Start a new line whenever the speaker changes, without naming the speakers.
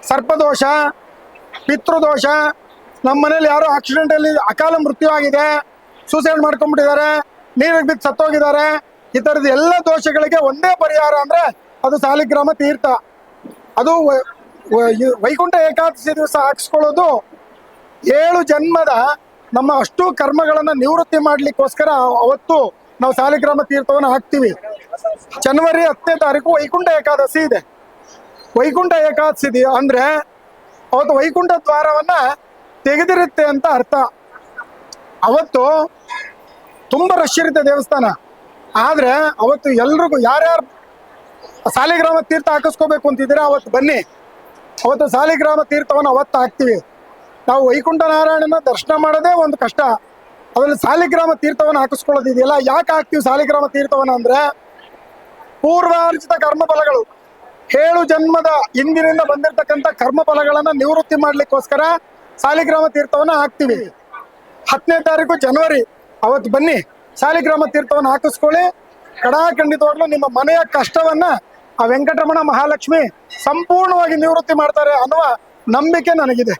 ಸರ್ಪದೋಷ, ಪಿತೃದೋಷ, ನಮ್ಮ ಮನೇಲಿ ಯಾರೋ ಆಕ್ಸಿಡೆಂಟಲ್ಲಿ ಅಕಾಲ ಮೃತ್ಯು ಆಗಿದೆ, ಸೂಸೈಡ್ ಮಾಡ್ಕೊಂಡ್ಬಿಟ್ಟಿದ್ದಾರೆ, ನೀರಿಗೆ ಬಿದ್ದು ಸತ್ತೋಗಿದ್ದಾರೆ, ಈ ಥರದ ಎಲ್ಲ ದೋಷಗಳಿಗೆ ಒಂದೇ ಪರಿಹಾರ ಅಂದರೆ ಅದು ಸಾಲಿಗ್ರಾಮ ತೀರ್ಥ. ಅದು ವೈಕುಂಠ ಏಕಾದಶಿ ದಿವಸ ಹಾಕ್ಸ್ಕೊಳ್ಳೋದು 7 ಜನ್ಮದ ನಮ್ಮ ಅಷ್ಟು ಕರ್ಮಗಳನ್ನು ನಿವೃತ್ತಿ ಮಾಡಲಿಕ್ಕೋಸ್ಕರ ಅವತ್ತು ನಾವು ಸಾಲಿಗ್ರಾಮ ತೀರ್ಥವನ್ನು ಹಾಕ್ತೀವಿ. ಜನವರಿ 10ನೇ ತಾರೀಕು ವೈಕುಂಠ ಏಕಾದಶಿ ಇದೆ. ವೈಕುಂಠ ಏಕಾದಶಿ ಅಂದರೆ ಅವತ್ತು ವೈಕುಂಠ ದ್ವಾರವನ್ನು ತೆಗೆದಿರುತ್ತೆ ಅಂತ ಅರ್ಥ. ಅವತ್ತು ತುಂಬ ರಶ್ ಇರುತ್ತೆ ದೇವಸ್ಥಾನ. ಆದರೆ ಅವತ್ತು ಎಲ್ರಿಗೂ ಯಾರ್ಯಾರು ಸಾಲಿಗ್ರಾಮ ತೀರ್ಥ ಹಾಕಿಸ್ಕೋಬೇಕು ಅಂತಿದ್ದೀರಾ ಅವತ್ತು ಬನ್ನಿ. ಅವತ್ತು ಸಾಲಿಗ್ರಾಮ ತೀರ್ಥವನ್ನು ಅವತ್ತು ಹಾಕ್ತೀವಿ. ನಾವು ವೈಕುಂಠ ನಾರಾಯಣನ ದರ್ಶನ ಮಾಡೋದೇ ಒಂದು ಕಷ್ಟ, ಅದರಲ್ಲಿ ಸಾಲಿಗ್ರಾಮ ತೀರ್ಥವನ್ನು ಹಾಕಿಸ್ಕೊಳ್ಳೋದಿದೆಯಲ್ಲ. ಯಾಕೆ ಹಾಕ್ತೀವಿ ಸಾಲಿಗ್ರಾಮ ತೀರ್ಥವನ್ನು ಅಂದರೆ ಪೂರ್ವಾರ್ಜಿತ ಕರ್ಮಫಲಗಳು 7 ಜನ್ಮದ ಹಿಂದಿನಿಂದ ಬಂದಿರತಕ್ಕಂಥ ಕರ್ಮಫಲಗಳನ್ನು ನಿವೃತ್ತಿ ಮಾಡಲಿಕ್ಕೋಸ್ಕರ ಸಾಲಿಗ್ರಾಮ ತೀರ್ಥವನ್ನು ಹಾಕ್ತೀವಿ. 10ನೇ ತಾರೀಕು ಜನವರಿ ಅವತ್ತು ಬನ್ನಿ, ಸಾಲಿಗ್ರಾಮ ತೀರ್ಥವನ್ನು ಹಾಕಿಸ್ಕೊಳ್ಳಿ. ಖಂಡಿತವಾಗ್ಲೂ ನಿಮ್ಮ ಮನೆಯ ಕಷ್ಟವನ್ನು ಆ ವೆಂಕಟರಮಣ ಮಹಾಲಕ್ಷ್ಮಿ ಸಂಪೂರ್ಣವಾಗಿ ನಿವೃತ್ತಿ ಮಾಡ್ತಾರೆ ಅನ್ನುವ ನಂಬಿಕೆ ನನಗಿದೆ.